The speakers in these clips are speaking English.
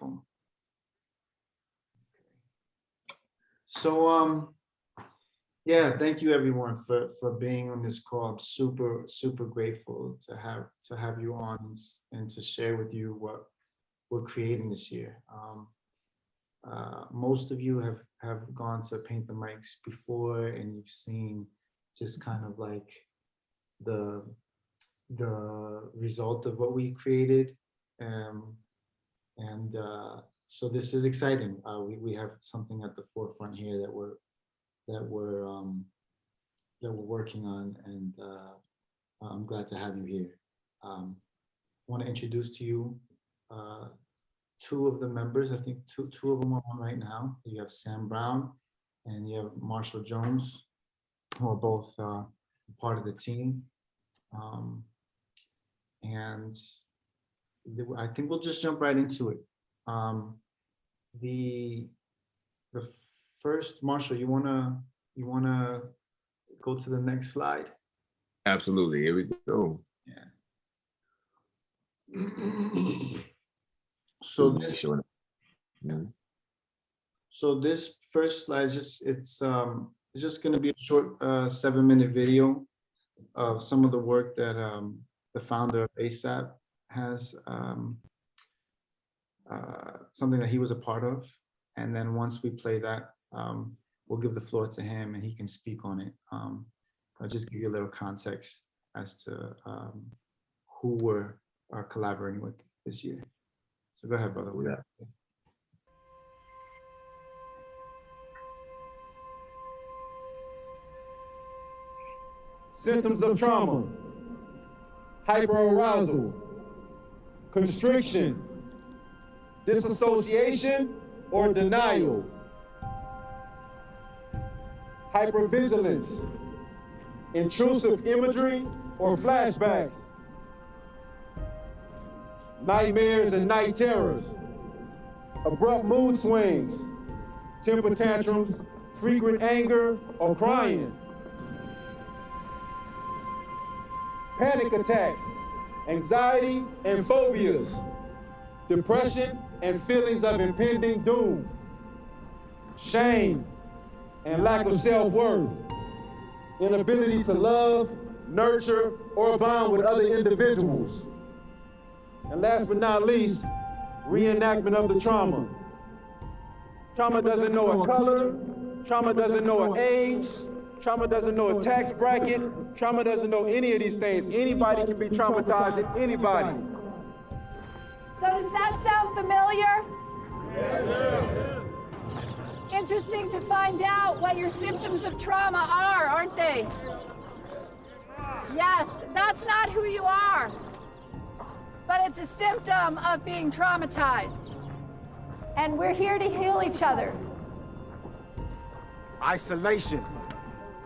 Boom. So, yeah, thank you everyone for being on this call. I'm super grateful to have you on and to share with you what we're creating this year. Most of you have gone to Paint the Mics before, and you've seen just kind of like the result of what we created, so this is exciting. We have something at the forefront here that we're working on, and I'm glad to have you here. I want to introduce to you two of the members. I think two of them are on right now. You have Sam Brown and you have Marshall Jones, who are both part of the team. And I think we'll just jump right into it. The first, Marshall, you wanna go to the next slide? Absolutely. Here we go. Yeah. So this first slide is it's just going to be a short 7-minute video of some of the work that the founder of ASAP has, something that he was a part of. And then once we play that, we'll give the floor to him and he can speak on it. I'll just give you a little context as to who we're collaborating with this year. So go ahead, brother. Yeah. Symptoms of trauma: hyperarousal, constriction, disassociation or denial, hypervigilance, intrusive imagery or flashbacks, nightmares and night terrors, abrupt mood swings, temper tantrums, frequent anger or crying, panic attacks, anxiety and phobias, depression and feelings of impending doom, shame and lack of self-worth, inability to love, nurture, or bond with other individuals. And last but not least, reenactment of the trauma. Trauma doesn't know a color, trauma doesn't know an age, trauma doesn't know a tax bracket, trauma doesn't know any of these things. Anybody can be traumatized, anybody. So does that sound familiar? Yeah. Interesting to find out what your symptoms of trauma are, aren't they? Yes, that's not who you are, but it's a symptom of being traumatized. And we're here to heal each other. Isolation,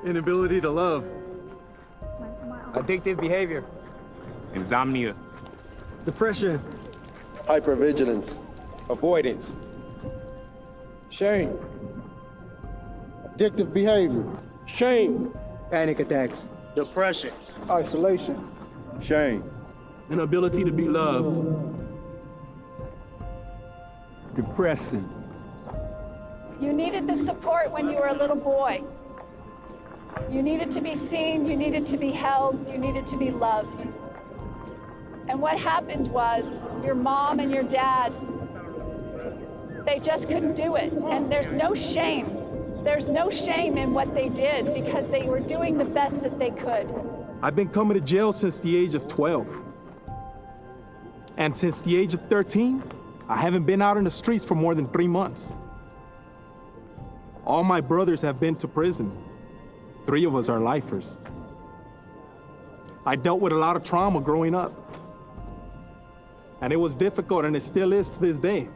inability to love, addictive behavior, insomnia, depression, hypervigilance, avoidance, shame, addictive behavior, shame, panic attacks, depression, isolation, shame, inability to be loved, depression. You needed the support when you were a little boy. You needed to be seen, you needed to be held, you needed to be loved. And what happened was your mom and your dad, they just couldn't do it. And there's no shame. There's no shame in what they did because they were doing the best that they could. I've been coming to jail since the age of 12. And since the age of 13, I haven't been out in the streets for more than 3 months. All my brothers have been to prison. 3 of us are lifers. I dealt with a lot of trauma growing up. And it was difficult, and it still is to this day.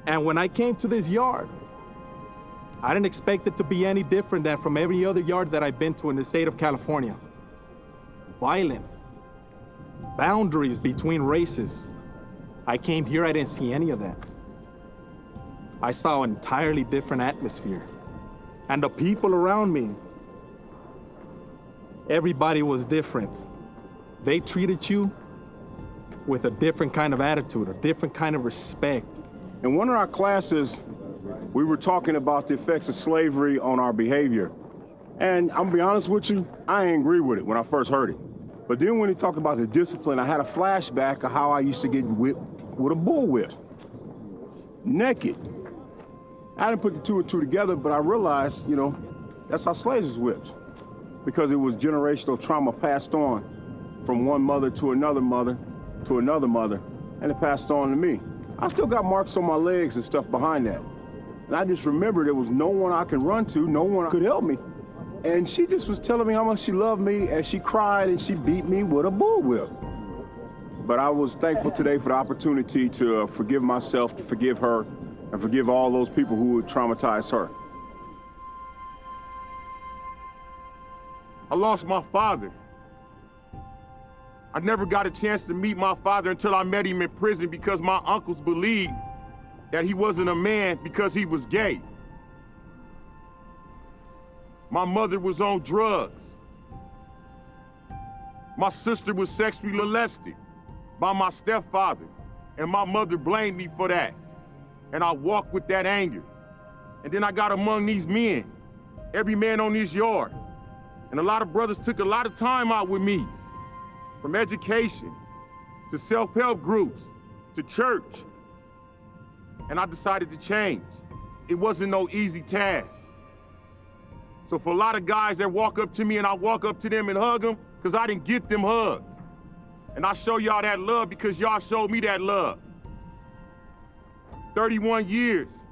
And when I came to this yard, I didn't expect it to be any different than from every other yard that I've been to in the state of California. Violent. Boundaries between races. I came here, I didn't see any of that. I saw an entirely different atmosphere. And the people around me, everybody was different. They treated you with a different kind of attitude, a different kind of respect. In one of our classes, we were talking about the effects of slavery on our behavior. And I'm gonna be honest with you, I ain't agree with it when I first heard it. But then when he talked about the discipline, I had a flashback of how I used to get whipped with a bullwhip, naked. I didn't put the two and two together, but I realized, you know, that's how slaves was whipped, because it was generational trauma passed on from one mother to another mother to another mother, and it passed on to me. I still got marks on my legs and stuff behind that. And I just remember there was no one I could run to, no one could help me. And she just was telling me how much she loved me, and she cried and she beat me with a bullwhip. But I was thankful today for the opportunity to forgive myself, to forgive her, and forgive all those people who had traumatized her. I lost my father. I never got a chance to meet my father until I met him in prison because my uncles believed that he wasn't a man because he was gay. My mother was on drugs. My sister was sexually molested by my stepfather, and my mother blamed me for that. And I walked with that anger. And then I got among these men, every man on this yard. And a lot of brothers took a lot of time out with me, from education to self-help groups to church. And I decided to change. It wasn't no easy task. So for a lot of guys that walk up to me and I walk up to them and hug them, because I didn't get them hugs. And I show y'all that love because y'all showed me that love. 31 years,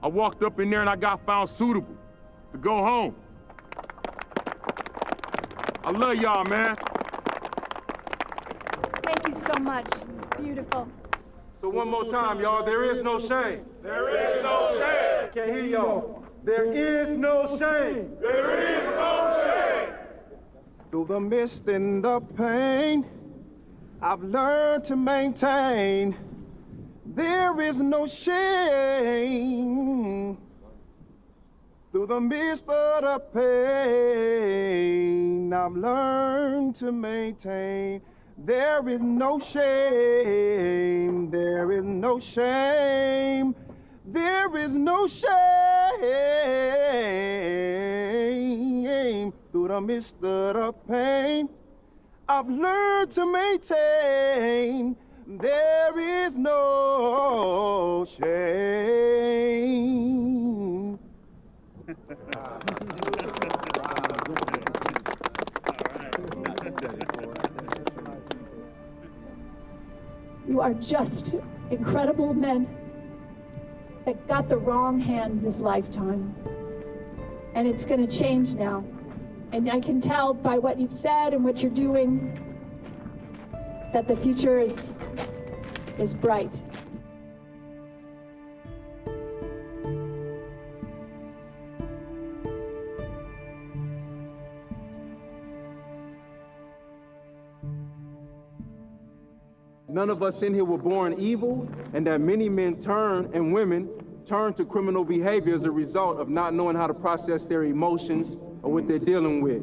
I walked up in there and I got found suitable to go home. I love y'all, man. Thank you so much. Beautiful. So one more time, y'all, there is no shame. There is no shame. I can't hear y'all. There is no shame. There is no shame. Through the mist and the pain, I've learned to maintain. There is no shame. Through the mist of the pain, I've learned to maintain. There is no shame. There is no shame. There is no shame. Through the mist of the pain, I've learned to maintain. There is no shame. You are just incredible men that got the wrong hand this lifetime. And it's going to change now. And I can tell by what you've said and what you're doing that the future is bright. None of us in here were born evil, and that many men turn, and women turn to criminal behavior as a result of not knowing how to process their emotions or what they're dealing with.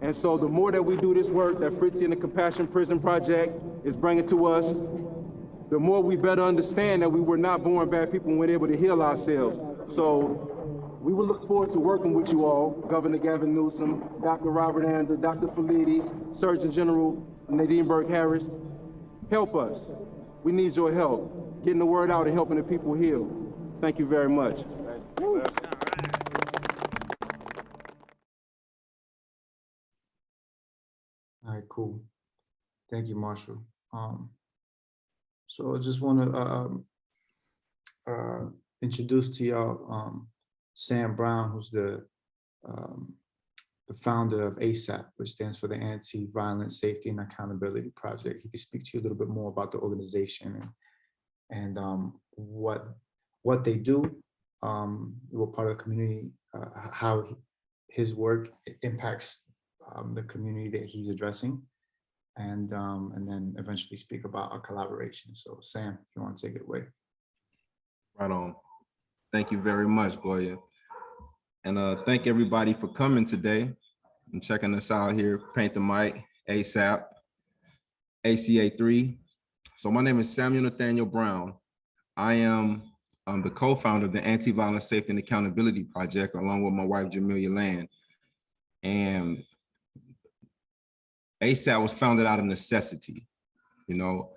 And so the more that we do this work that Fritzy and the Compassion Prison Project is bringing to us, the more we better understand that we were not born bad people and we're able to heal ourselves. So we will look forward to working with you all, Governor Gavin Newsom, Dr. Robert Ander, Dr. Falidi, Surgeon General Nadine Burke-Harris. Help us. We need your help, getting the word out and helping the people heal. Thank you very much. All right, cool. Thank you, Marshall. So I just want to introduce to y'all Sam Brown, who's the founder of ASAP, which stands for the Anti-Violence Safety and Accountability Project. He can speak to you a little bit more about the organization and what they do, what part of the community, how his work impacts the community that he's addressing, and then eventually speak about our collaboration. So Sam, if you want to take it away. Right on. Thank you very much, Goya. And thank everybody for coming today and checking us out here. Paint the Mic, ASAP, ACA3, So my name is Samuel Nathaniel Brown. I am the co-founder of the Anti-Violence Safety and Accountability Project, along with my wife, Jamelia Land. And ASAP was founded out of necessity. You know,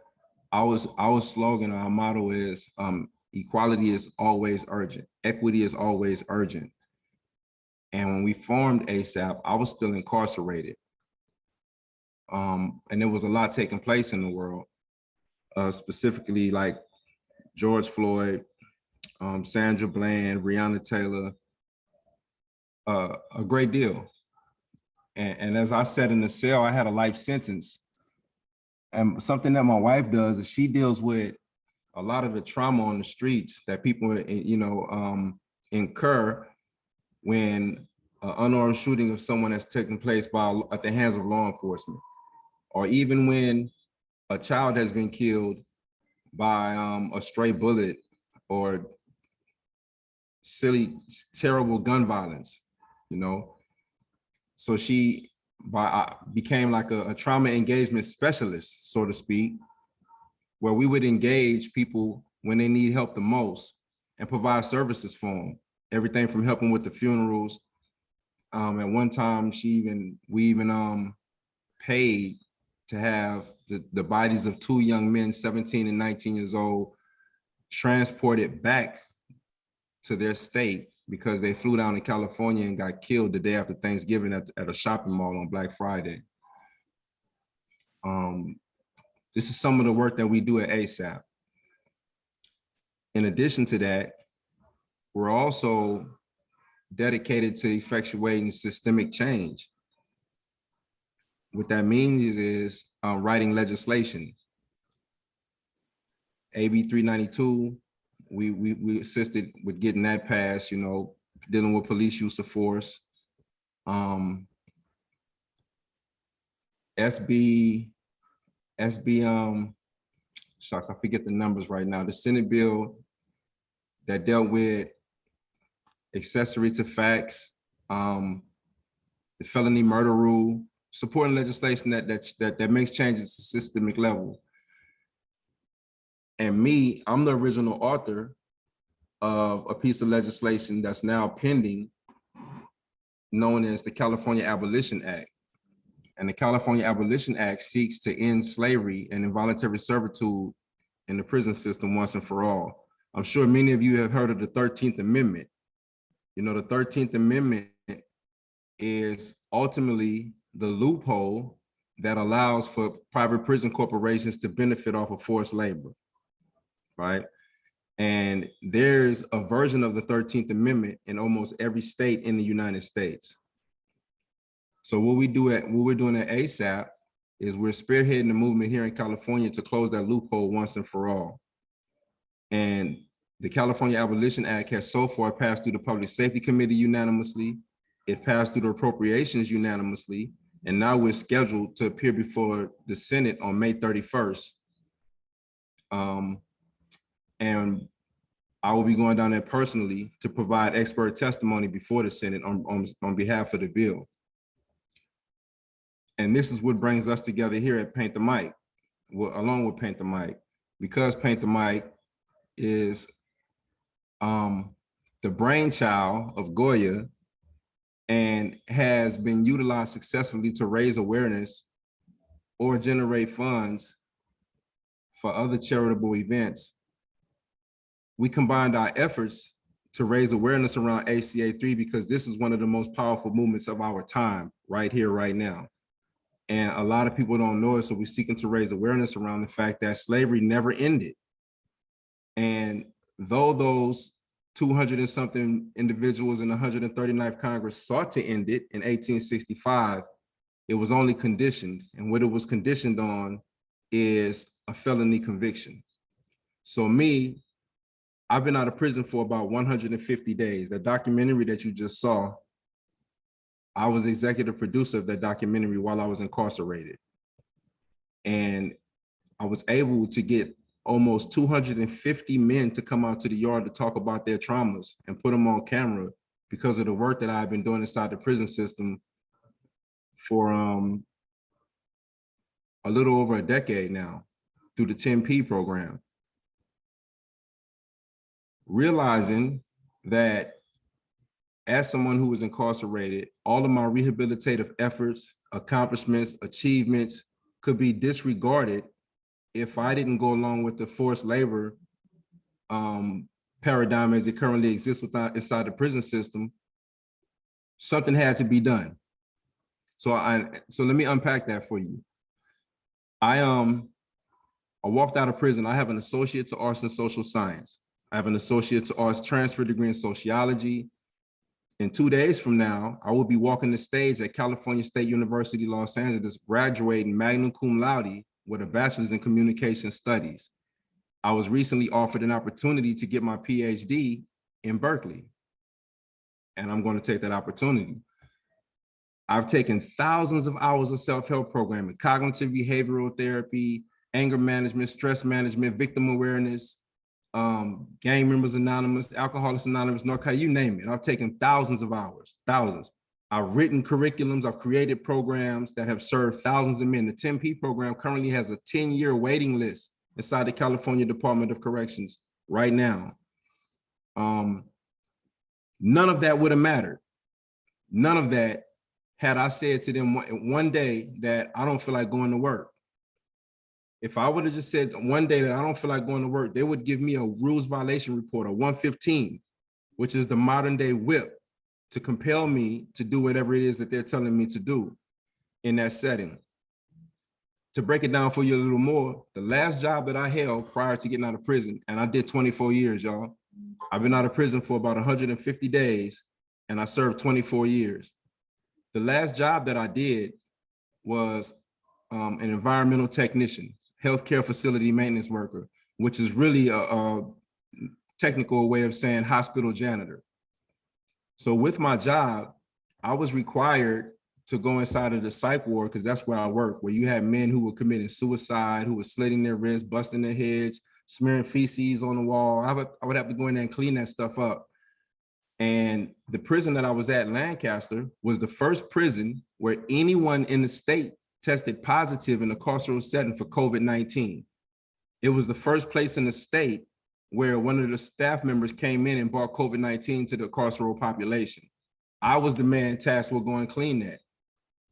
our slogan, our motto is equality is always urgent. Equity is always urgent. And when we formed ASAP, I was still incarcerated. And there was a lot taking place in the world, specifically like George Floyd, Sandra Bland, Breonna Taylor, a great deal. And as I said in the cell, I had a life sentence. And something that my wife does is she deals with a lot of the trauma on the streets that people, you know, incur when an unarmed shooting of someone has taken place at the hands of law enforcement, or even when a child has been killed by a stray bullet or silly, terrible gun violence, you know. So she became like a trauma engagement specialist, so to speak, where we would engage people when they need help the most and provide services for them. Everything from helping with the funerals. At one time, we even paid to have the bodies of two young men, 17 and 19 years old, transported back to their state because they flew down to California and got killed the day after Thanksgiving at a shopping mall on Black Friday. This is some of the work that we do at ASAP. In addition to that, we're also dedicated to effectuating systemic change. What that means is writing legislation. AB 392, we assisted with getting that passed, you know, dealing with police use of force. Shucks, I forget the numbers right now. The Senate bill that dealt with accessory to facts, the felony murder rule, supporting legislation that makes changes at the systemic level. And me, I'm the original author of a piece of legislation that's now pending, known as the California Abolition Act. And the California Abolition Act seeks to end slavery and involuntary servitude in the prison system once and for all. I'm sure many of you have heard of the 13th Amendment. You know, the 13th Amendment is ultimately the loophole that allows for private prison corporations to benefit off of forced labor, right? And there's a version of the 13th Amendment in almost every state in the United States. So what we're doing at ASAP is we're spearheading the movement here in California to close that loophole once and for all. And the California Abolition Act has so far passed through the Public Safety Committee unanimously. It passed through the appropriations unanimously. And now we're scheduled to appear before the Senate on May 31st. And I will be going down there personally to provide expert testimony before the Senate on behalf of the bill. And this is what brings us together here at Paint the Mic, along with Paint the Mic, because Paint the Mic is the brainchild of Goya and has been utilized successfully to raise awareness or generate funds for other charitable events. We combined our efforts to raise awareness around ACA 3 because this is one of the most powerful movements of our time, right here, right now. And a lot of people don't know it, so we're seeking to raise awareness around the fact that slavery never ended. And though those 200 and something individuals in the 139th Congress sought to end it in 1865, it was only conditioned. And what it was conditioned on is a felony conviction. So me, I've been out of prison for about 150 days. That documentary that you just saw, I was executive producer of that documentary while I was incarcerated. And I was able to get almost 250 men to come out to the yard to talk about their traumas and put them on camera because of the work that I've been doing inside the prison system for a little over a decade now. through the 10P program. Realizing that as someone who was incarcerated, all of my rehabilitative efforts, accomplishments, achievements could be disregarded if I didn't go along with the forced labor paradigm as it currently exists inside the prison system. Something had to be done. So let me unpack that for you. I walked out of prison. I have an associate to arts and social science. I have an associate to arts transfer degree in sociology. In 2 days from now, I will be walking the stage at California State University, Los Angeles, graduating magna cum laude with a bachelor's in communication studies. I was recently offered an opportunity to get my PhD in Berkeley, and I'm going to take that opportunity. I've taken thousands of hours of self-help programming, cognitive behavioral therapy, anger management, stress management, victim awareness, Gang Members Anonymous, Alcoholics Anonymous, Narcotics, you name it. I've taken thousands of hours, thousands. I've written curriculums, I've created programs that have served thousands of men. The 10P program currently has a 10-year waiting list inside the California Department of Corrections right now. None of that would have mattered. None of that had I said to them one day that I don't feel like going to work. If I would have just said one day that I don't feel like going to work, they would give me a rules violation report, a 115, which is the modern day whip, to compel me to do whatever it is that they're telling me to do in that setting. To break it down for you a little more, the last job that I held prior to getting out of prison, and I did 24 years, y'all. I've been out of prison for about 150 days, and I served 24 years. The last job that I did was an environmental technician, healthcare facility maintenance worker, which is really a technical way of saying hospital janitor. So with my job, I was required to go inside of the psych ward, because that's where I work, where you have men who were committing suicide, who were slitting their wrists, busting their heads, smearing feces on the wall. I would have to go in there and clean that stuff up. And the prison that I was at, Lancaster, was the first prison where anyone in the state tested positive in a carceral setting for COVID-19. It was the first place in the state where one of the staff members came in and brought COVID-19 to the carceral population. I was the man tasked with going clean that.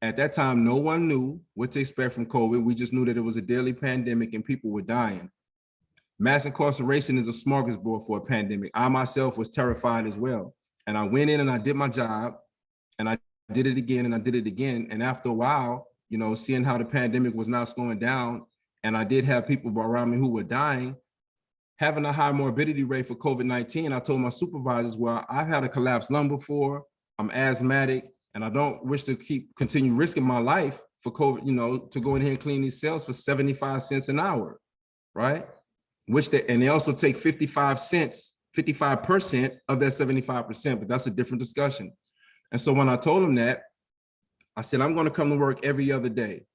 At that time, no one knew what to expect from COVID. We just knew that it was a deadly pandemic and people were dying. Mass incarceration is a smorgasbord for a pandemic. I myself was terrified as well. And I went in and I did my job, and I did it again and I did it again. And after a while, you know, seeing how the pandemic was not slowing down, and I did have people around me who were dying, having a high morbidity rate for COVID-19, I told my supervisors, well, I've had a collapsed lung before, I'm asthmatic, and I don't wish to continue risking my life for COVID, you know, to go in here and clean these cells for 75 cents an hour, right? And they also take 55 cents, 55% of that 75%, but that's a different discussion. And so when I told them that, I said, I'm going to come to work every other day.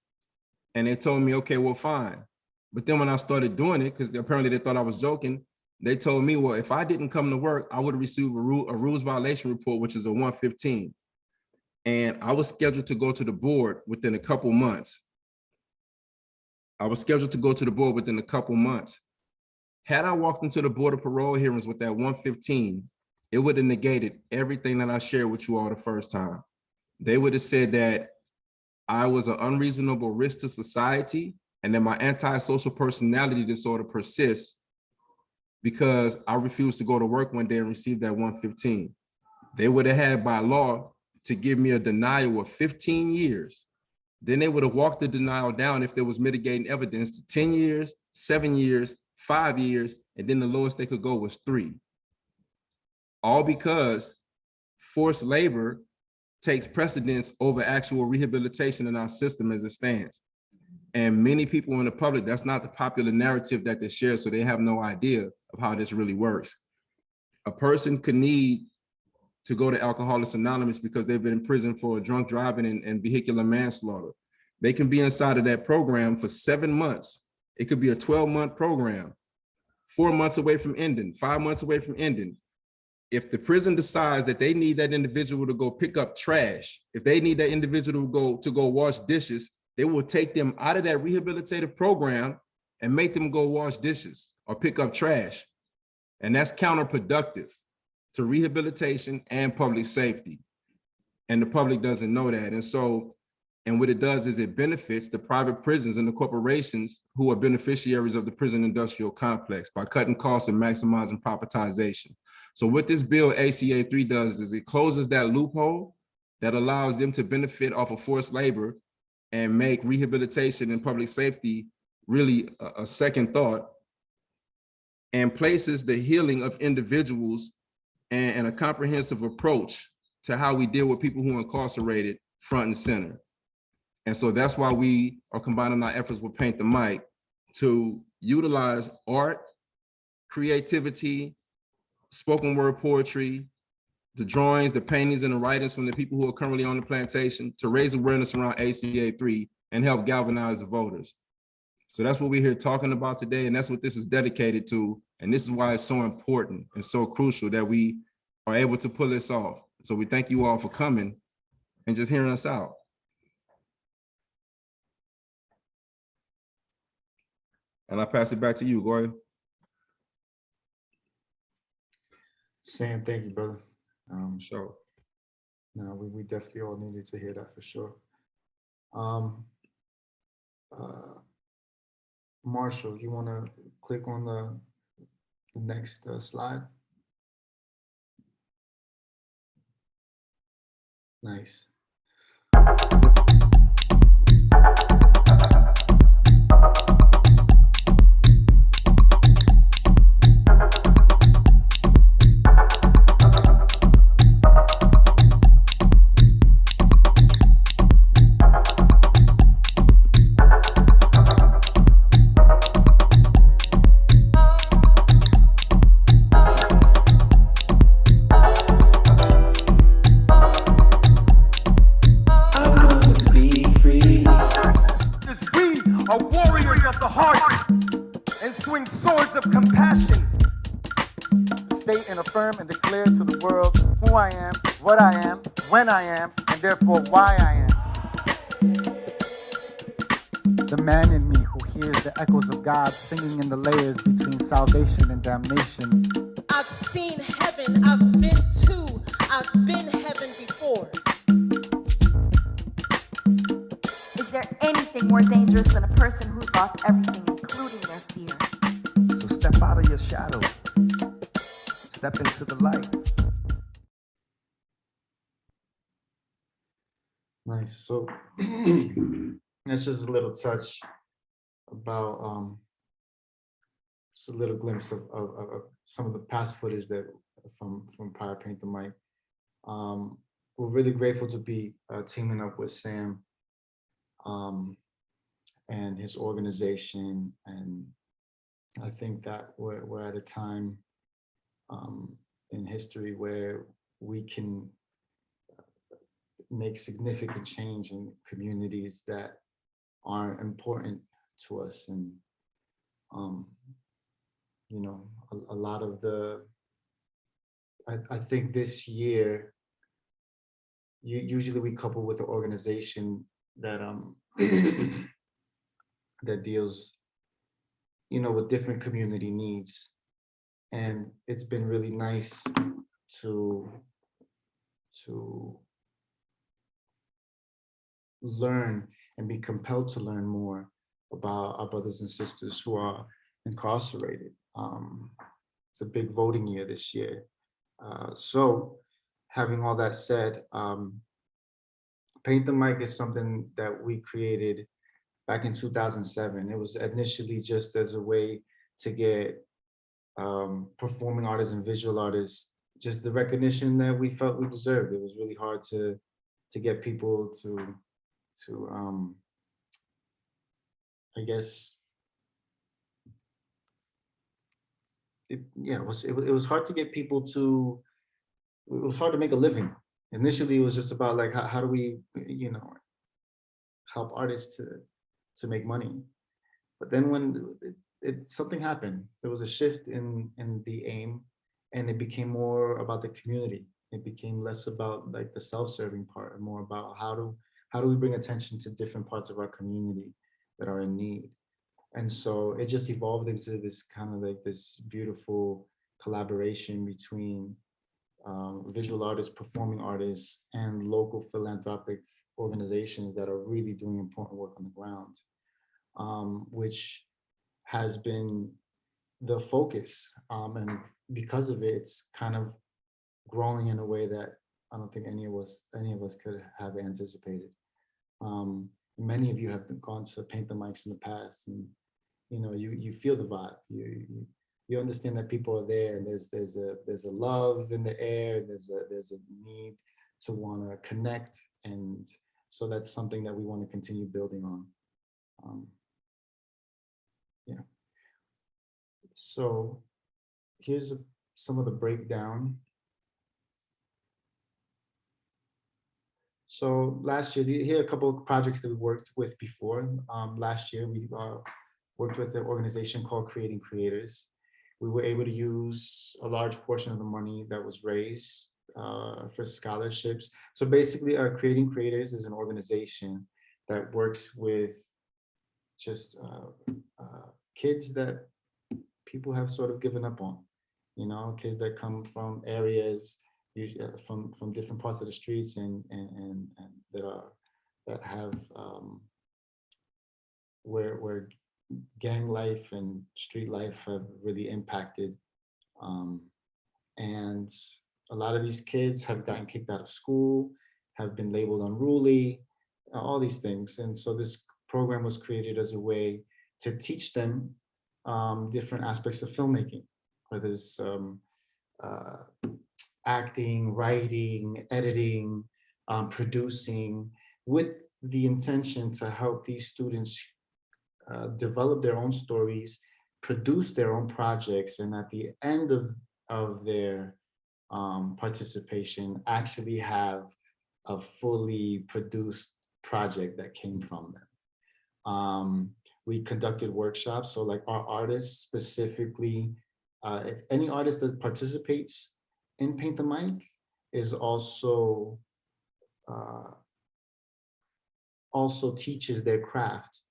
And they told me, okay, well, fine. But then when I started doing it, because apparently they thought I was joking, they told me, well, if I didn't come to work, I would receive a rules violation report, which is a 115. And I was scheduled to go to the board within a couple months. Had I walked into the Board of Parole hearings with that 115, it would have negated everything that I shared with you all the first time. They would have said that I was an unreasonable risk to society and that my antisocial personality disorder persists because I refused to go to work one day and receive that 115. They would have had by law to give me a denial of 15 years. Then they would have walked the denial down if there was mitigating evidence to 10 years, 7 years, 5 years, and then the lowest they could go was 3. All because forced labor takes precedence over actual rehabilitation in our system as it stands. And many people in the public, that's not the popular narrative that they share, so they have no idea of how this really works. A person could need to go to Alcoholics Anonymous because they've been in prison for drunk driving and vehicular manslaughter. They can be inside of that program for 7 months. It could be a 12-month program, 4 months away from ending, 5 months away from ending. If the prison decides that they need that individual to go pick up trash, if they need that individual to go wash dishes, they will take them out of that rehabilitative program and make them go wash dishes or pick up trash. And that's counterproductive to rehabilitation and public safety. And the public doesn't know that. And what it does is it benefits the private prisons and the corporations who are beneficiaries of the prison industrial complex by cutting costs and maximizing profitization. So what this bill ACA 3 does is it closes that loophole that allows them to benefit off of forced labor and make rehabilitation and public safety really a second thought, and places the healing of individuals and a comprehensive approach to how we deal with people who are incarcerated front and center. And so that's why we are combining our efforts with Paint the Mic to utilize art, creativity, spoken word poetry, the drawings, the paintings, and the writings from the people who are currently on the plantation to raise awareness around ACA 3 and help galvanize the voters. So that's what we're here talking about today, and that's what this is dedicated to. And this is why it's so important and so crucial that we are able to pull this off. So we thank you all for coming and just hearing us out. And I pass it back to you, Goya. Sam, thank you, brother. Sure. No, we definitely all needed to hear that for sure. Marshall, you want to click on the next slide? Nice. Are warriors of the heart and swing swords of compassion. State and affirm and declare to the world who I am, what I am, when I am, and therefore why I am. The man in me who hears the echoes of God singing in the layers between salvation and damnation. I've seen heaven, I've been heaven before. Is there anything more dangerous than a person who's lost everything, including their fear? So step out of your shadow. Step into the light. Nice. So that's just a little touch about just a little glimpse of some of the past footage that from prior Paint the Mic. We're really grateful to be teaming up with Sam and his organization, and I think that we're at a time in history where we can make significant change in communities that are important to us. And you know, a lot of the I think this year usually we couple with an organization that that deals, you know, with different community needs, and it's been really nice to learn and be compelled to learn more about our brothers and sisters who are incarcerated. It's a big voting year this year. So having all that said, Paint the Mic is something that we created back in 2007. It was initially just as a way to get performing artists and visual artists just the recognition that we felt we deserved. It was really hard to get people to I guess it was hard to get people to, it was hard to make a living. Initially, it was just about like, how do we, you know, help artists to make money? But then when something happened, there was a shift in the aim, and it became more about the community. It became less about like the self-serving part and more about how do we bring attention to different parts of our community that are in need. And so it just evolved into this kind of like this beautiful collaboration between visual artists, performing artists, and local philanthropic organizations that are really doing important work on the ground, which has been the focus. And because of it, it's kind of growing in a way that I don't think any of us could have anticipated. Many of you have gone to Paint the Mics in the past, and you feel the vibe. You understand that people are there, and there's a love in the air. There's a need to want to connect, and so that's something that we want to continue building on. Yeah. So here's some of the breakdown. So last year, here are a couple of projects that we worked with before. Last year, we worked with an organization called Creating Creators. We were able to use a large portion of the money that was raised for scholarships. So basically, Creating Creators is an organization that works with just kids that people have sort of given up on, kids that come from areas, from different parts of the streets and that have where gang life and street life have really impacted, and a lot of these kids have gotten kicked out of school, have been labeled unruly, all these things. And so this program was created as a way to teach them different aspects of filmmaking, whether it's acting, writing, editing, producing, with the intention to help these students develop their own stories, produce their own projects, and at the end of their participation, actually have a fully produced project that came from them. We conducted workshops, so like our artists specifically, if any artist that participates in Paint the Mic is also teaches their craft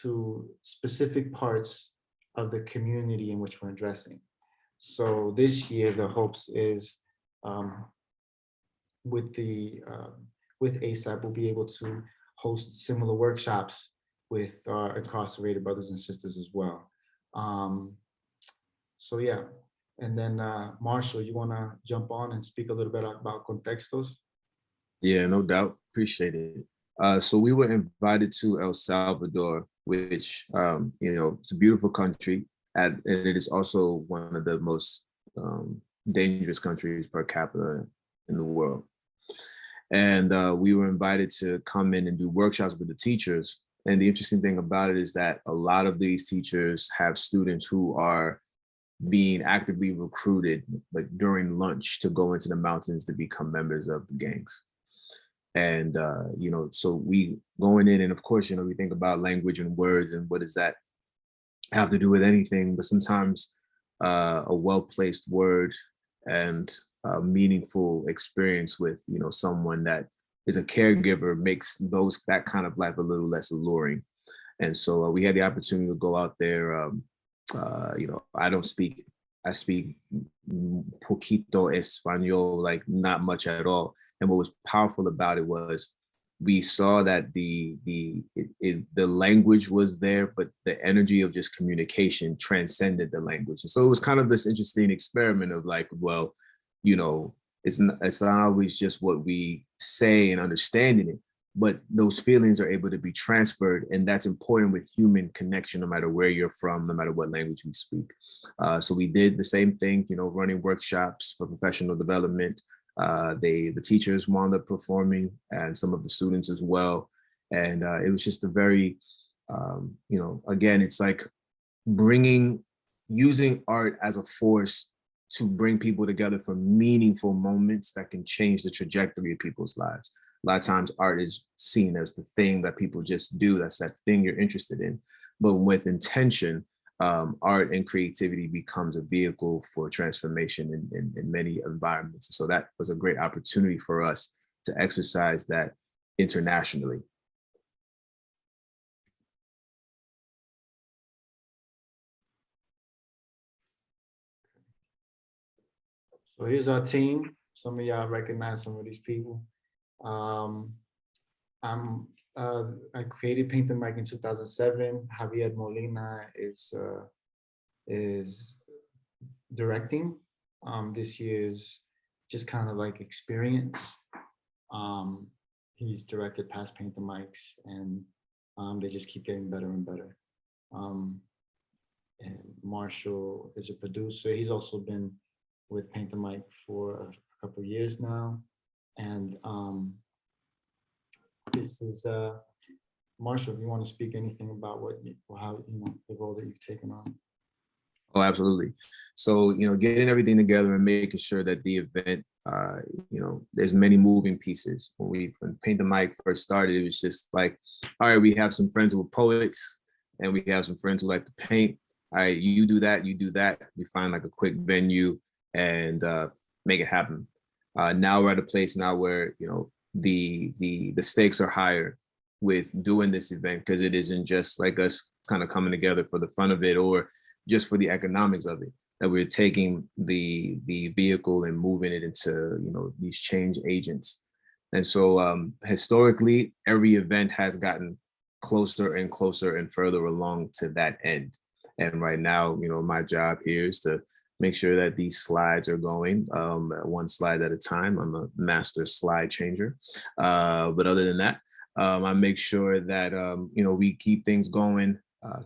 to specific parts of the community in which we're addressing. So this year, the hopes is with ASAP, we'll be able to host similar workshops with our incarcerated brothers and sisters as well. So yeah, and then Marshall, you want to jump on and speak a little bit about Contextos? Yeah, no doubt. Appreciate it. So we were invited to El Salvador, which, it's a beautiful country, and it is also one of the most dangerous countries per capita in the world. And we were invited to come in and do workshops with the teachers. And the interesting thing about it is that a lot of these teachers have students who are being actively recruited, like during lunch, to go into the mountains to become members of the gangs. And, so we going in, and of course, we think about language and words and what does that have to do with anything, but sometimes a well-placed word and a meaningful experience with, someone that is a caregiver makes that kind of life a little less alluring. And so we had the opportunity to go out there. I speak poquito español, like not much at all. And what was powerful about it was we saw that the language was there, but the energy of just communication transcended the language. And so it was kind of this interesting experiment of like, well, it's not always just what we say and understanding it, but those feelings are able to be transferred. And that's important with human connection, no matter where you're from, no matter what language we speak. So we did the same thing, running workshops for professional development. The teachers wound up performing, and some of the students as well. And it was just a very, again, it's like using art as a force to bring people together for meaningful moments that can change the trajectory of people's lives. A lot of times art is seen as the thing that people just do. That's that thing you're interested in. But with intention, art and creativity becomes a vehicle for transformation in many environments. So that was a great opportunity for us to exercise that internationally. So here's our team. Some of y'all recognize some of these people. I created Paint the Mic in 2007. Javier Molina is directing this year's just kind of like experience. He's directed past Paint the Mics, and they just keep getting better and better. And Marshall is a producer. He's also been with Paint the Mic for a couple of years now. And this is Marshall, if you want to speak anything about how the role that you've taken on. Oh, absolutely. So, getting everything together and making sure that the event, there's many moving pieces. When Paint the Mic first started, it was just like, all right, we have some friends who are poets and we have some friends who like to paint. All right, you do that, you do that. We find like a quick venue and make it happen. Now we're at a place now where, the stakes are higher with doing this event, because it isn't just like us kind of coming together for the fun of it or just for the economics of it, that we're taking the vehicle and moving it into, these change agents. And so historically, every event has gotten closer and closer and further along to that end. And right now, my job here is to make sure that these slides are going one slide at a time. I'm a master slide changer. But other than that, I make sure that, we keep things going,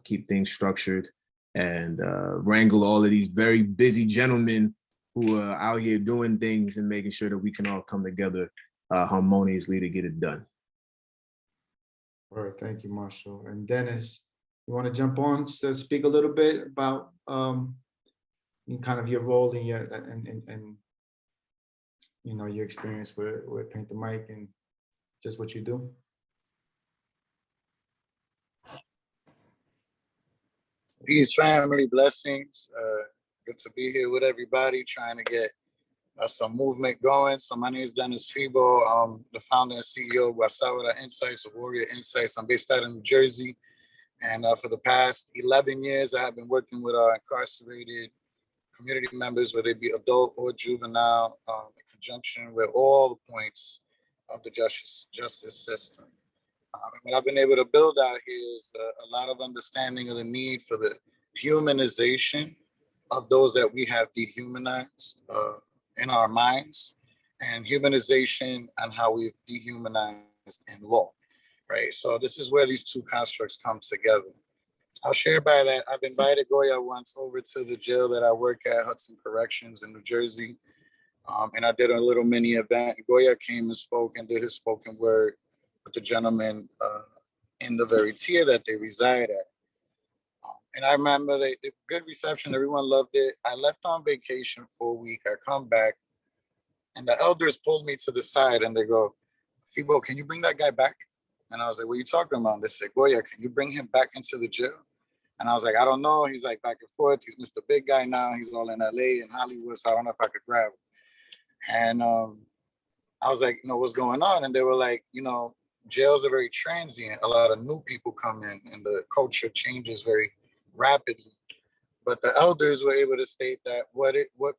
keep things structured, and wrangle all of these very busy gentlemen who are out here doing things and making sure that we can all come together harmoniously to get it done. All right, thank you, Marshall. And Dennis, you want to jump on to speak a little bit about kind of your role in your your experience with Paint the Mic and just what you do? Peace, family, blessings. Good to be here with everybody, trying to get some movement going. So my name is Dennis Febo. I'm the founder and CEO of Wasawara Insights, or Warrior Insights. I'm based out in New Jersey. And for the past 11 years, I have been working with incarcerated community members, whether they be adult or juvenile, in conjunction with all the points of the justice system. And what I've been able to build out here is a lot of understanding of the need for the humanization of those that we have dehumanized in our minds, and humanization and how we've dehumanized in law, right? So this is where these two constructs come together. I'll share by that. I've invited Goya once over to the jail that I work at, Hudson Corrections in New Jersey. And I did a little mini event. Goya came and spoke and did his spoken word with the gentleman in the very tier that they reside at. And I remember the good reception, everyone loved it. I left on vacation for a week. I come back and the elders pulled me to the side and they go, Fibo, can you bring that guy back? And I was like, what are you talking about? They said, Goya, can you bring him back into the jail? And I was like, I don't know. He's like back and forth. He's Mr. Big Guy now. He's all in LA and Hollywood. So I don't know if I could grab him. And I was like, what's going on? And they were like, jails are very transient. A lot of new people come in and the culture changes very rapidly. But the elders were able to state that what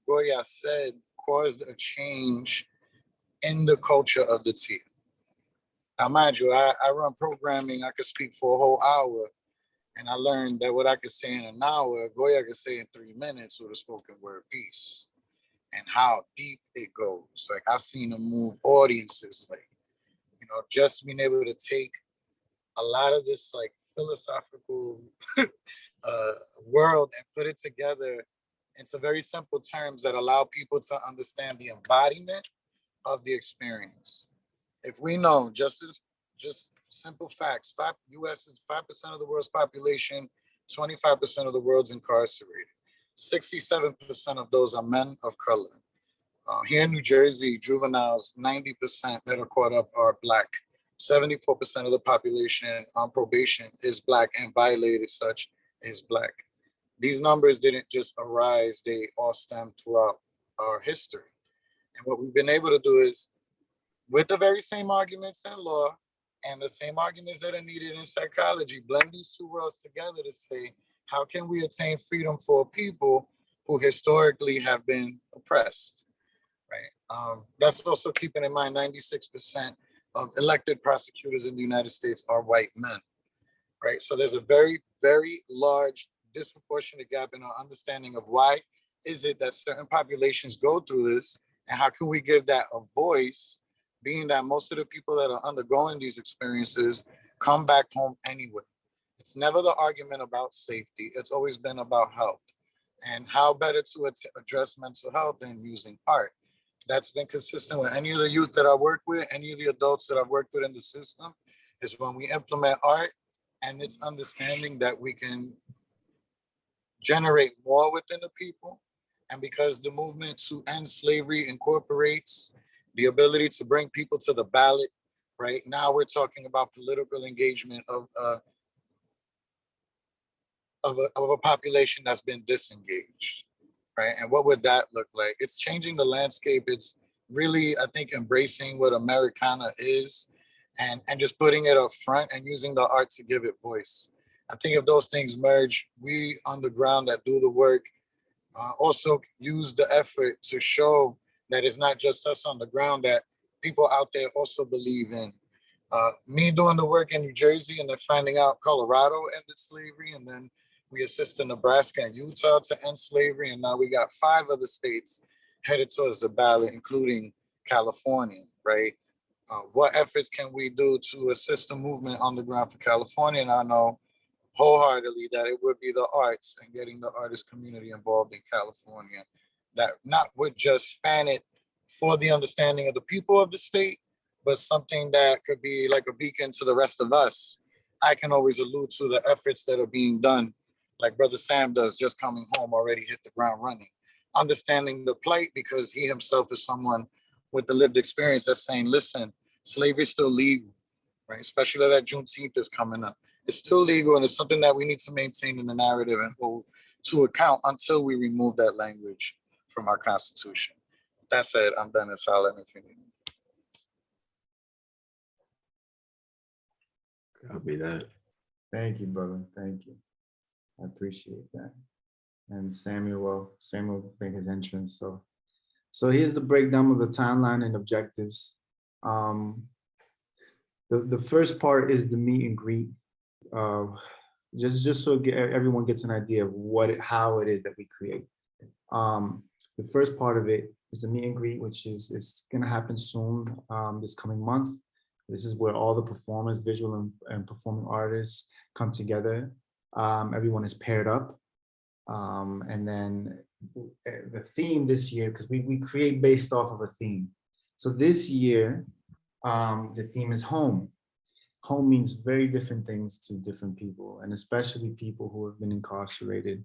Goya said caused a change in the culture of the tier. Now, mind you, I run programming. I could speak for a whole hour. And I learned that what I could say in an hour, Goya could say in 3 minutes with a spoken word piece, and how deep it goes. Like, I've seen him move audiences, like, just being able to take a lot of this like philosophical world and put it together into very simple terms that allow people to understand the embodiment of the experience. If we know just simple facts, US is 5% of the world's population, 25% of the world's incarcerated. 67% of those are men of color. Here in New Jersey, juveniles, 90% that are caught up are Black. 74% of the population on probation is Black, and violated such is Black. These numbers didn't just arise, they all stem throughout our history. And what we've been able to do is, with the very same arguments in law and the same arguments that are needed in psychology, blend these two worlds together to say, how can we attain freedom for people who historically have been oppressed? That's also keeping in mind 96% of elected prosecutors in the United States are white men, right? So there's a very, very large disproportionate gap in our understanding of why is it that certain populations go through this, and how can we give that a voice, being that most of the people that are undergoing these experiences come back home anyway. It's never the argument about safety. It's always been about health. And how better to address mental health than using art. That's been consistent with any of the youth that I work with, any of the adults that I've worked with in the system, is when we implement art and it's understanding that we can generate more within the people. And because the movement to end slavery incorporates the ability to bring people to the ballot, right? Now we're talking about political engagement of a population that's been disengaged, right? And what would that look like? It's changing the landscape. It's really, I think, embracing what Americana is and just putting it up front and using the art to give it voice. I think if those things merge, we on the ground that do the work also use the effort to show that it's not just us on the ground, that people out there also believe in. Me doing the work in New Jersey and then finding out Colorado ended slavery, and then we assisted Nebraska and Utah to end slavery, and now we got 5 other states headed towards the ballot, including California, right? What efforts can we do to assist the movement on the ground for California? And I know wholeheartedly that it would be the arts and getting the artist community involved in California that not would just fan it for the understanding of the people of the state, but something that could be like a beacon to the rest of us. I can always allude to the efforts that are being done, like Brother Sam does, just coming home, already hit the ground running, understanding the plight because he himself is someone with the lived experience that's saying, listen, slavery is still legal, right? Especially that Juneteenth is coming up. It's still legal, and it's something that we need to maintain in the narrative and hold to account until we remove that language from our Constitution. That said, I'm done. It's all if you need. Copy that. Thank you, brother. Thank you. I appreciate that. And Samuel made his entrance. So here's the breakdown of the timeline and objectives. The first part is the meet and greet. Just so everyone gets an idea of how it is that we create. The first part of it is a meet and greet, which is going to happen soon, this coming month. This is where all the performers, visual and performing artists come together. Everyone is paired up. And then the theme this year, because we create based off of a theme. So this year, the theme is home. Home means very different things to different people, and especially people who have been incarcerated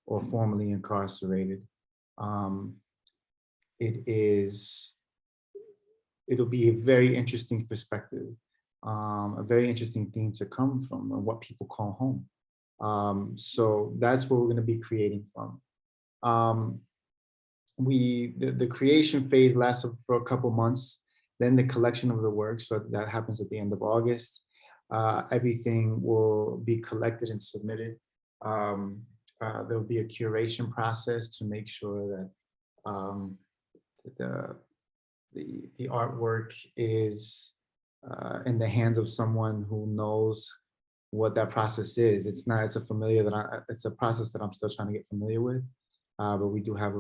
or formerly incarcerated. It'll be a very interesting perspective, a very interesting theme to come from, and what people call home. So that's what we're going to be creating from. The creation phase lasts for a couple months, then the collection of the work. So that happens at the end of August. Everything will be collected and submitted. There'll be a curation process to make sure that the artwork is in the hands of someone who knows what that process is. It's a process that I'm still trying to get familiar with, but we do have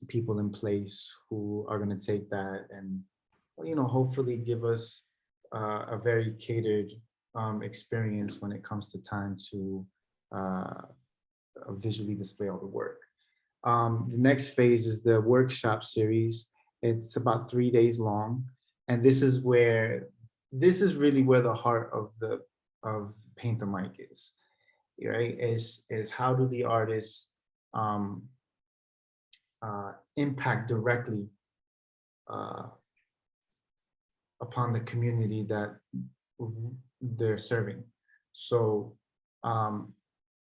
people in place who are going to take that and, hopefully give us a very catered experience when it comes to time to visually display all the work. The next phase is the workshop series. It's about 3 days long, and this is really where the heart of Paint the Mic is, right? Is how do the artists impact directly upon the community that they're serving. So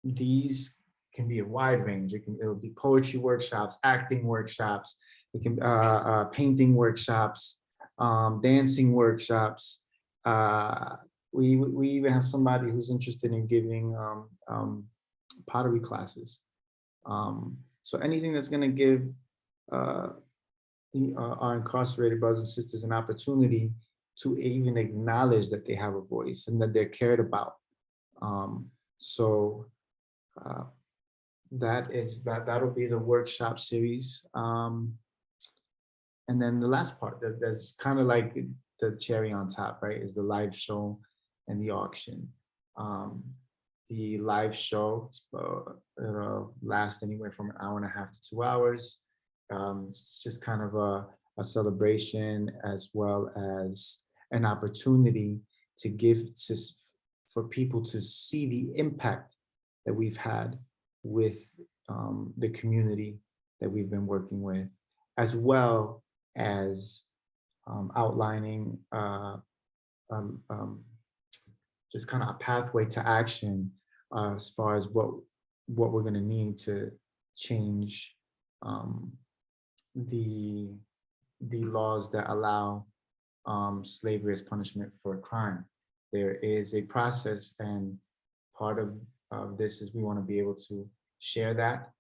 these can be a wide range. It'll be poetry workshops, acting workshops, it can painting workshops, dancing workshops. We even have somebody who's interested in giving pottery classes. So anything that's going to give our incarcerated brothers and sisters an opportunity to even acknowledge that they have a voice and that they're cared about. So that'll be the workshop series. And then the last part that's kind of like the cherry on top, right, is the live show and the auction. The live show it'll last anywhere from an hour and a half to 2 hours. It's just kind of a celebration as well as an opportunity to for people to see the impact that we've had with the community that we've been working with, as well as outlining just kind of a pathway to action as far as what we're going to need to change the laws that allow slavery as punishment for a crime. There is a process, and part of this is we want to be able to share that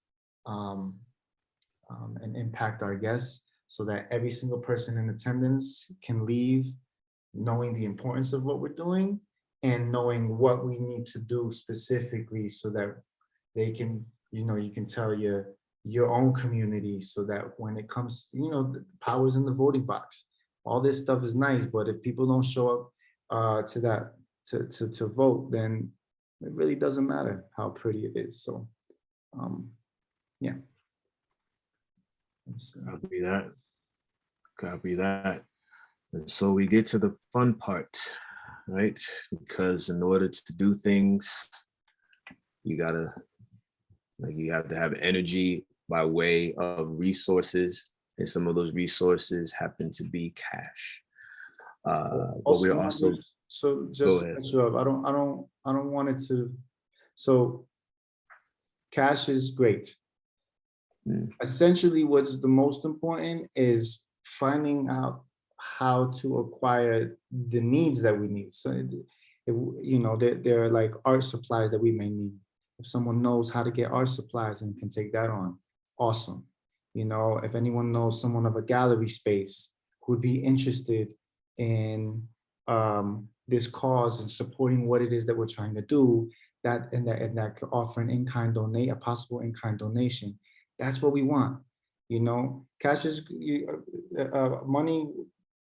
and impact our guests so that every single person in attendance can leave knowing the importance of what we're doing and knowing what we need to do specifically so that they can, you can tell your own community so that when it comes, the power's in the voting box. All this stuff is nice, but if people don't show up to vote, then it really doesn't matter how pretty it is. So, yeah. Copy that. Copy that. And so we get to the fun part, right? Because in order to do things, you have to have energy by way of resources, and some of those resources happen to be cash. But we're also so just to cut you up, I don't want it to. So cash is great. Essentially, what's the most important is finding out how to acquire the needs that we need. So, there are like art supplies that we may need. If someone knows how to get art supplies and can take that on, awesome. If anyone knows someone of a gallery space who would be interested in this cause and supporting what it is that we're trying to do, that could offer an in-kind donate, a possible in-kind donation. That's what we want. Cash is money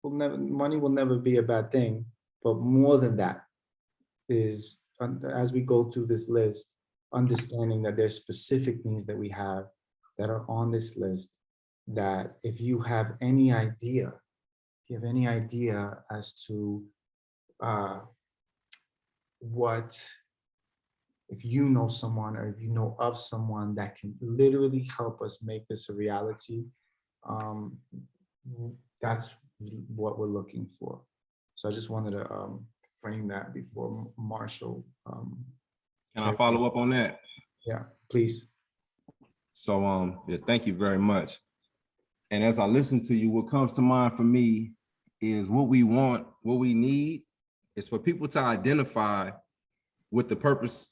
will never be a bad thing, but more than that is, as we go through this list, understanding that there's specific needs that we have that are on this list, that if you have any idea as to if you know someone or if you know of someone that can literally help us make this a reality, that's what we're looking for. So I just wanted to frame that before Marshall. Can I follow up on that? Yeah, please. So yeah, thank you very much. And as I listen to you, what comes to mind for me is what we want, what we need is for people to identify with the purpose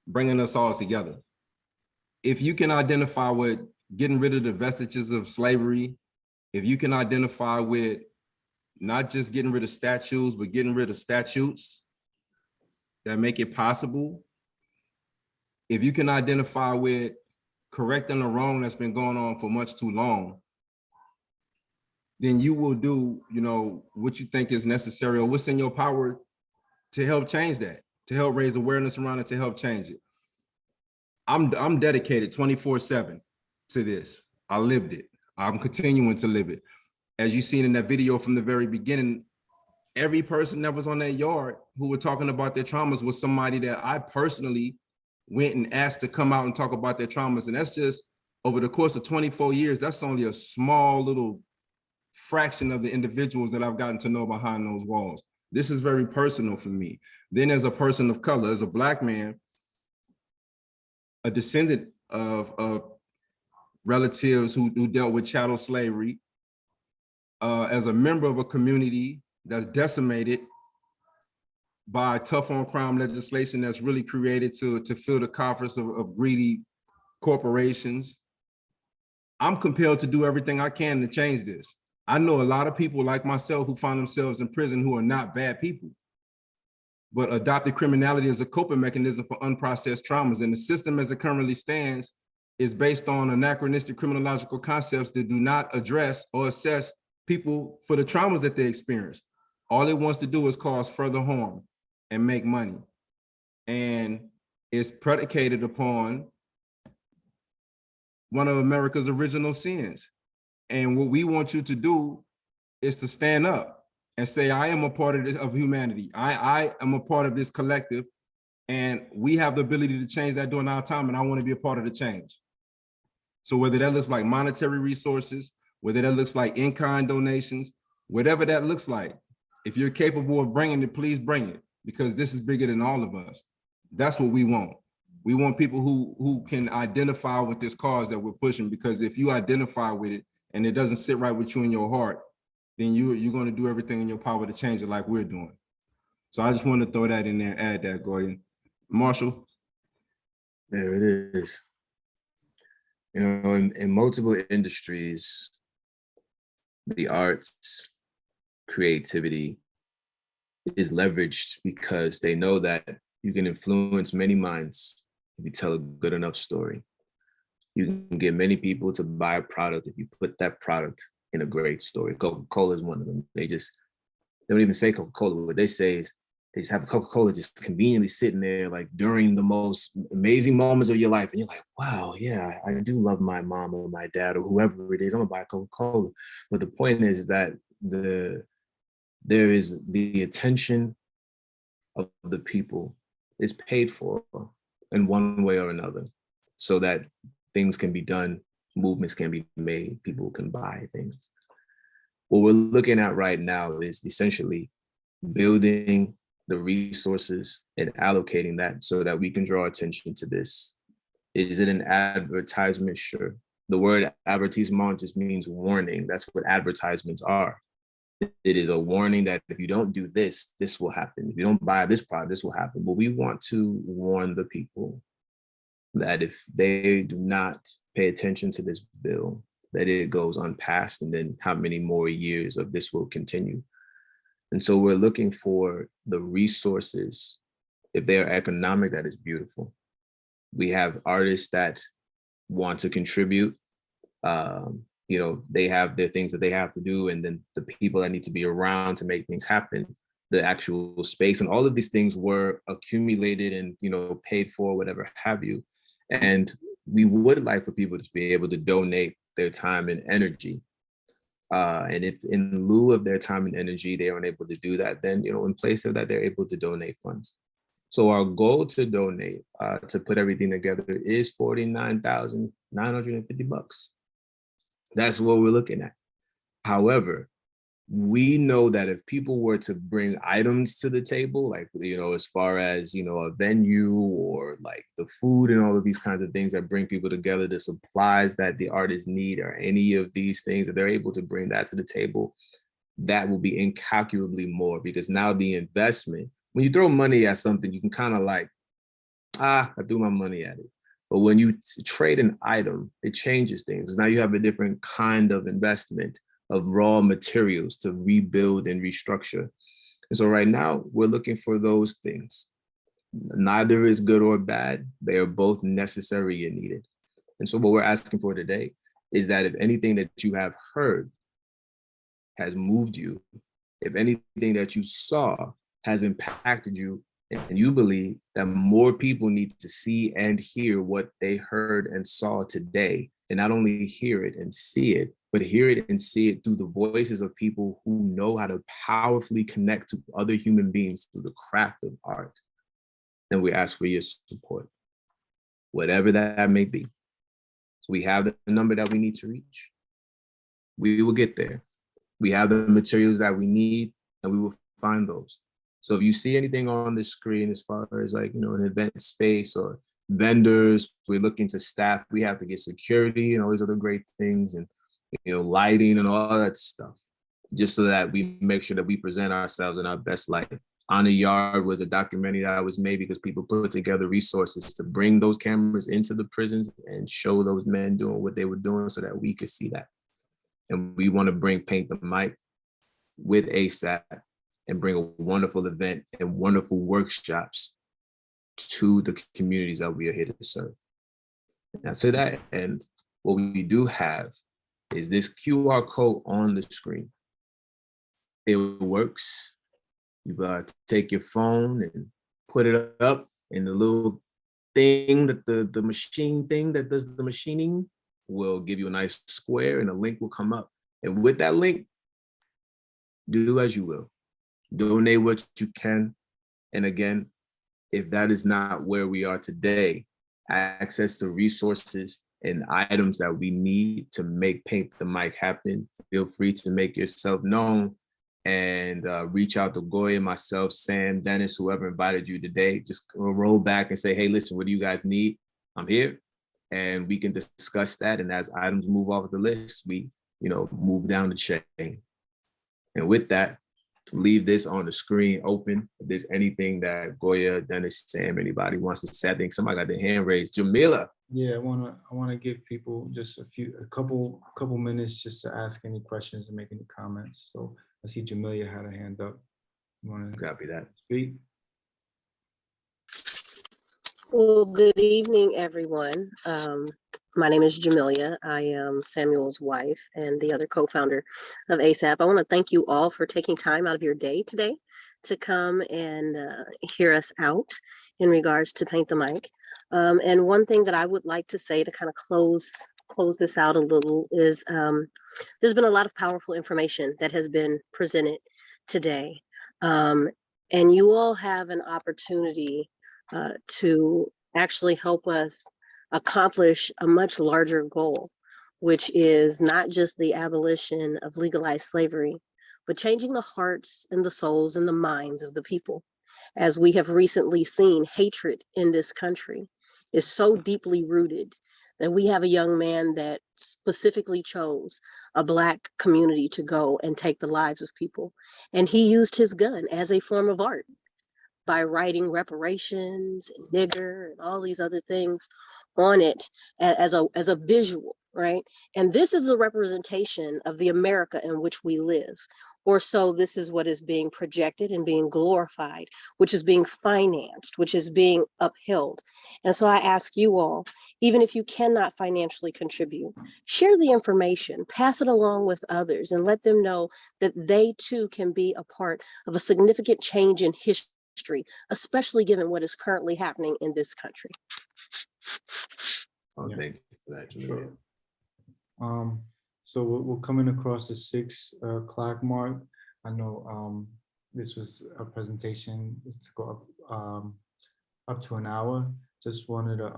bringing us all together. If you can identify with getting rid of the vestiges of slavery, if you can identify with not just getting rid of statues, but getting rid of statutes that make it possible, if you can identify with correcting the wrong that's been going on for much too long, then you will do, what you think is necessary or what's in your power to help change that, to help raise awareness around it, to help change it. I'm dedicated 24/7 to this. I lived it. I'm continuing to live it. As you seen in that video from the very beginning, every person that was on that yard who were talking about their traumas was somebody that I personally went and asked to come out and talk about their traumas. And that's just over the course of 24 years, that's only a small little fraction of the individuals that I've gotten to know behind those walls. This is very personal for me. Then as a person of color, as a Black man, a descendant of relatives who dealt with chattel slavery, as a member of a community that's decimated by tough on crime legislation that's really created to fill the coffers of greedy corporations, I'm compelled to do everything I can to change this. I know a lot of people like myself who find themselves in prison who are not bad people, but adopted criminality is a coping mechanism for unprocessed traumas. And the system as it currently stands is based on anachronistic criminological concepts that do not address or assess people for the traumas that they experience. All it wants to do is cause further harm and make money. And it's predicated upon one of America's original sins. And what we want you to do is to stand up and say, I am a part of this, of humanity. I am a part of this collective, and we have the ability to change that during our time, and I want to be a part of the change. So whether that looks like monetary resources, whether that looks like in-kind donations, whatever that looks like, if you're capable of bringing it, please bring it, because this is bigger than all of us. That's what we want. We want people who can identify with this cause that we're pushing, because if you identify with it and it doesn't sit right with you in your heart, then you're going to do everything in your power to change it like we're doing. So I just want to throw that in there, add that, Gordon. Marshall? There it is. You know, in multiple industries, the arts, creativity is leveraged because they know that you can influence many minds if you tell a good enough story. You can get many people to buy a product if you put that product in a great story. Coca-Cola is one of them. They don't even say Coca-Cola. What they say is they just have Coca-Cola just conveniently sitting there like during the most amazing moments of your life. And you're like, wow, yeah, I do love my mom or my dad or whoever it is. I'm gonna buy Coca-Cola. But the point is that there is the attention of the people is paid for in one way or another, so that things can be done, movements can be made, people can buy things. What we're looking at right now is essentially building the resources and allocating that so that we can draw attention to this. Is it an advertisement? Sure. The word advertisement just means warning. That's what advertisements are. It is a warning that if you don't do this, this will happen. If you don't buy this product, this will happen. But we want to warn the people that if they do not pay attention to this bill, that it goes unpassed, and then how many more years of this will continue. And so we're looking for the resources. If they are economic, that is beautiful. We have artists that want to contribute. You know, they have their things that they have to do, and then the people that need to be around to make things happen, the actual space, and all of these things were accumulated and, you know, paid for, whatever have you. And we would like for people to be able to donate their time and energy. And if in lieu of their time and energy, they aren't able to do that, then, you know, in place of that, they're able to donate funds. So our goal to donate, to put everything together, is $49,950. That's what we're looking at. However, we know that if people were to bring items to the table, like, you know, as far as, you know, a venue or like the food and all of these kinds of things that bring people together, the supplies that the artists need, or any of these things that they're able to bring that to the table, that will be incalculably more, because now the investment, when you throw money at something, you can kind of like, I threw my money at it. But when you trade an item, it changes things. Now you have a different kind of investment of raw materials to rebuild and restructure. And so right now we're looking for those things. Neither is good or bad. They are both necessary and needed. And so what we're asking for today is that if anything that you have heard has moved you, if anything that you saw has impacted you, and you believe that more people need to see and hear what they heard and saw today, and not only hear it and see it, but hear it and see it through the voices of people who know how to powerfully connect to other human beings through the craft of art, then we ask for your support, whatever that may be. So we have the number that we need to reach. We will get there. We have the materials that we need, and we will find those. So if you see anything on the screen as far as like, you know, an event space or vendors, we're looking to staff, we have to get security and all these other great things, and, you know, lighting and all that stuff, just so that we make sure that we present ourselves in our best light. On the Yard was a documentary that was made because people put together resources to bring those cameras into the prisons and show those men doing what they were doing so that we could see that. And we want to bring Paint the Mic with ASAP and bring a wonderful event and wonderful workshops to the communities that we are here to serve. Now, to that end, what we do have is this QR code on the screen. It works. You take your phone and put it up in the little thing that the machine thing that does the machining will give you a nice square and a link will come up. And with that link, do as you will. Donate what you can. And again, if that is not where we are today, access to resources and items that we need to make Paint the Mic happen, feel free to make yourself known and reach out to Goya, myself, Sam, Dennis, whoever invited you today. Just roll back and say, hey, listen, what do you guys need? I'm here. And we can discuss that. And as items move off the list, we, move down the chain. And with that, leave this on the screen open. If there's anything that Goya, Dennis, Sam, anybody wants to say, I think somebody got their hand raised. Jamila. Yeah, I wanna give people just a couple minutes just to ask any questions and make any comments. So I see Jamila had a hand up. You wanna copy that? Speak? Well, good evening, everyone. My name is Jamelia. I am Samuel's wife and the other co-founder of ASAP. I want to thank you all for taking time out of your day today to come and hear us out in regards to Paint the Mic. And one thing that I would like to say to kind of close this out a little is there's been a lot of powerful information that has been presented today. And you all have an opportunity to actually help us accomplish a much larger goal, which is not just the abolition of legalized slavery, but changing the hearts and the souls and the minds of the people. As we have recently seen, hatred in this country is so deeply rooted that we have a young man that specifically chose a Black community to go and take the lives of people. And he used his gun as a form of art by writing reparations and nigger and all these other things on it as a visual, right? And this is the representation of the America in which we live. Or so this is what is being projected and being glorified, which is being financed, which is being upheld. And so I ask you all, even if you cannot financially contribute, share the information, pass it along with others, and let them know that they too can be a part of a significant change in history, especially given what is currently happening in this country. Oh, thank you for that, Jamila. So we're coming across the 6 o'clock mark. I know this was a presentation to go up to an hour. Just wanted to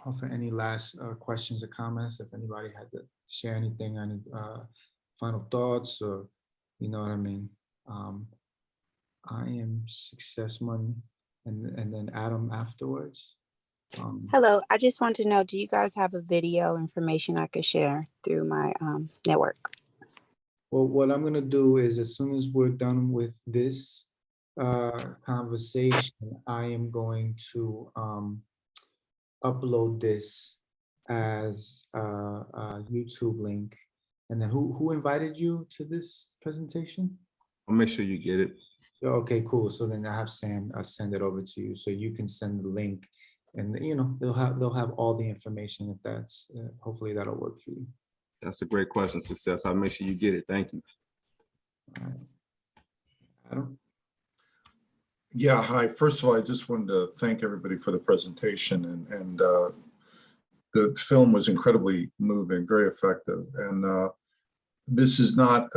offer any last questions or comments. If anybody had to share anything, any final thoughts, or you know what I mean. I am Success Money, and then Adam afterwards. Hello, I just want to know, do you guys have a video information I could share through my network? Well, what I'm gonna do is as soon as we're done with this conversation, I am going to upload this as a YouTube link. And then who invited you to this presentation? I'll make sure you get it. Okay, cool. So then I have Sam, I'll send it over to you so you can send the link. And they'll have all the information if that's hopefully that'll work for you. That's a great question, Success. I'll make sure you get it. Thank you. All right. Adam? Yeah, hi. First of all, I just wanted to thank everybody for the presentation, and the film was incredibly moving, very effective. And this is not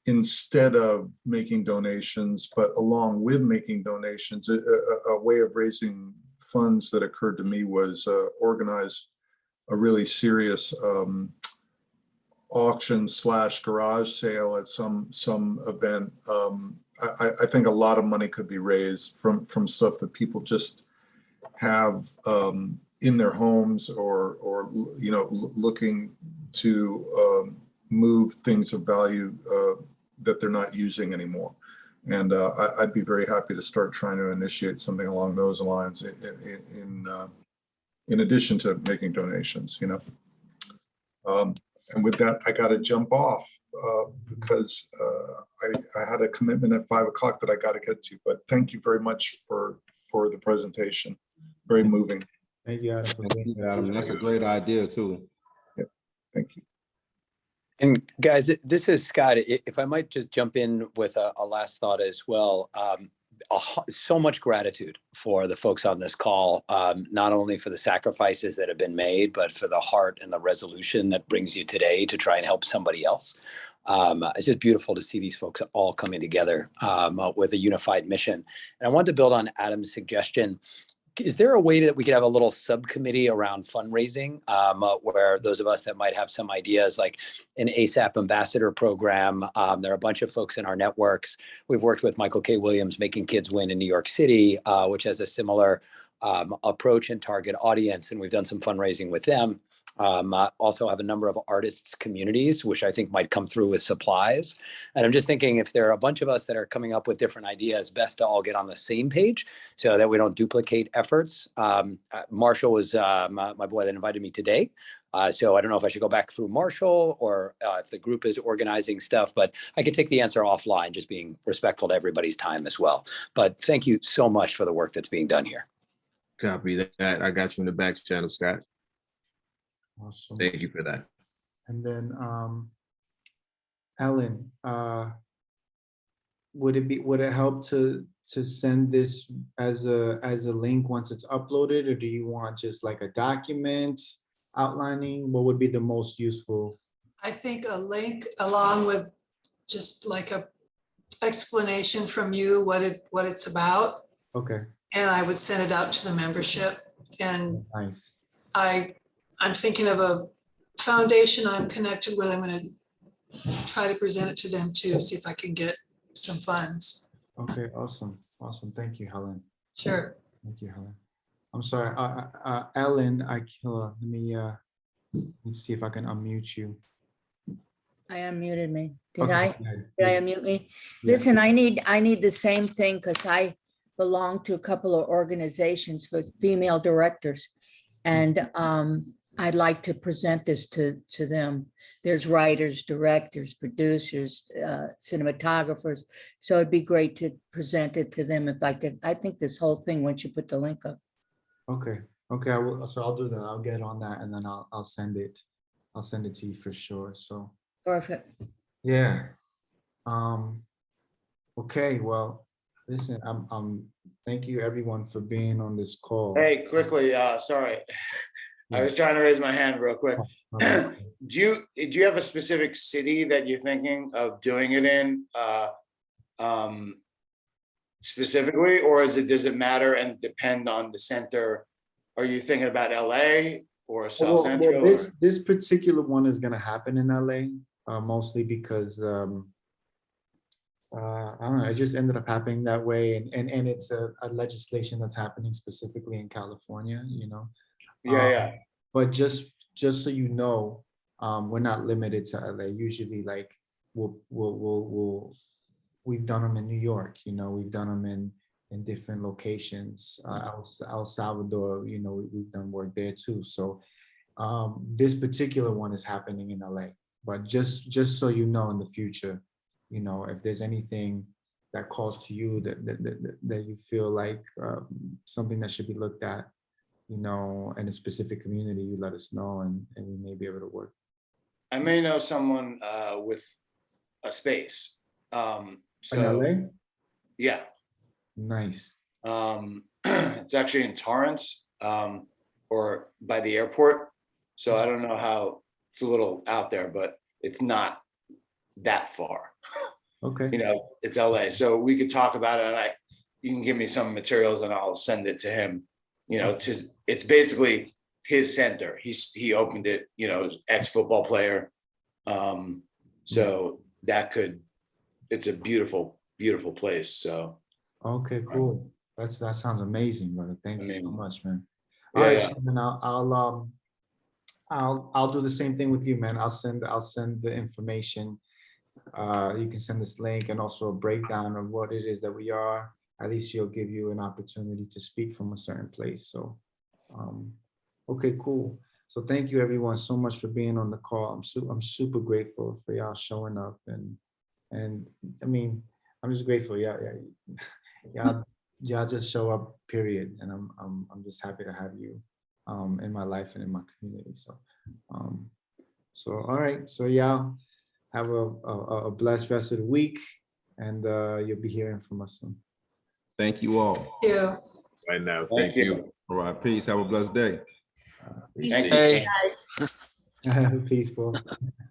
instead of making donations, but along with making donations, a way of raising funds that occurred to me was organize a really serious auction / garage sale at some event. I think a lot of money could be raised from stuff that people just have in their homes or looking to move things of value that they're not using anymore. And I'd be very happy to start trying to initiate something along those lines in addition to making donations, And with that, I got to jump off because I had a commitment at 5 o'clock that I got to get to. But thank you very much for the presentation. Very moving. Thank you, Adam, for Thank being you, here. Adam. That's a great idea too. Thank you. And guys, this is Scott. If I might just jump in with a last thought as well. So much gratitude for the folks on this call, not only for the sacrifices that have been made, but for the heart and the resolution that brings you today to try and help somebody else. It's just beautiful to see these folks all coming together with a unified mission. And I wanted to build on Adam's suggestion. Is there a way that we could have a little subcommittee around fundraising where those of us that might have some ideas, like an ASAP ambassador program? There are a bunch of folks in our networks. We've worked with Michael K. Williams, Making Kids Win in New York City, which has a similar approach and target audience. And we've done some fundraising with them. Also have a number of artists communities, which I think might come through with supplies. And I'm just thinking if there are a bunch of us that are coming up with different ideas, best to all get on the same page so that we don't duplicate efforts. Marshall was my boy that invited me today. So I don't know if I should go back through Marshall or if the group is organizing stuff, but I could take the answer offline, just being respectful to everybody's time as well. But thank you so much for the work that's being done here. Copy that. I got you in the back channel, Scott. Awesome. Thank you for that. And then Ellen, would it help to send this as a link once it's uploaded, or do you want just like a document outlining? What would be the most useful? I think a link along with just like a explanation from you what it's about. Okay. And I would send it out to the membership. And nice. I'm thinking of a foundation I'm connected with. I'm going to try to present it to them too, see if I can get some funds. Okay, awesome. Awesome. Thank you, Helen. Sure. Thank you, Helen. I'm sorry, Ellen, let me see if I can unmute you. I unmuted me. Did Okay, I? go ahead. Did I unmute me? Yeah. Listen, I need the same thing because I belong to a couple of organizations for female directors. And I'd like to present this to them. There's writers, directors, producers, cinematographers. So it'd be great to present it to them if I could. I think this whole thing, once you put the link up. Okay. Okay, I will. So I'll do that. I'll get on that and then I'll send it. I'll send it to you for sure. So Perfect. yeah. Okay. Well, listen. Thank you everyone for being on this call. Hey, quickly. Sorry, I was trying to raise my hand real quick. Okay. Do you have a specific city that you're thinking of doing it in? Specifically, or does it matter and depend on the center? Are you thinking about LA or South Central? Well, this particular one is going to happen in LA, mostly because I don't know, it just ended up happening that way, and it's a legislation that's happening specifically in California, you know. Yeah. But just so you know, we're not limited to LA. Usually, like we've done them in New York, you know, we've done them in different locations. El Salvador, you know, we've done work there too. So this particular one is happening in LA. But just so you know, in the future, you know, if there's anything that calls to you that you feel like something that should be looked at, you know, in a specific community, you let us know, and we may be able to work. I may know someone with a space. In LA? Yeah. Nice. It's actually in Torrance, or by the airport. So I don't know how, it's a little out there, but it's not that far. Okay. You know, it's LA. So we could talk about it, and you can give me some materials and I'll send it to him. You know, it's basically his center. He opened it, you know, ex-football player. So it's a beautiful, beautiful place. So okay, cool. That sounds amazing, brother. Thank you so much, man. Yeah, All right, yeah. then I'll do the same thing with you, man. I'll send the information. You can send this link and also a breakdown of what it is that we are. At least you'll give you an opportunity to speak from a certain place. So, okay, cool. So thank you everyone so much for being on the call. I'm super grateful for y'all showing up and I mean, I'm just grateful. Y'all just show up, period. And I'm just happy to have you in my life and in my community. So all right. So y'all have a blessed rest of the week, and you'll be hearing from us soon. Thank you all. Yeah. Right now, Thank you. All right, peace. Have a blessed day. Thank Hey. Peace, Paul.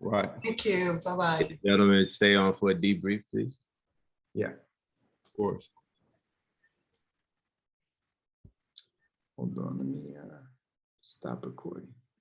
Right. Thank you. Bye-bye. Gentlemen, stay on for a debrief, please. Yeah. Of course. Hold on, let me stop recording.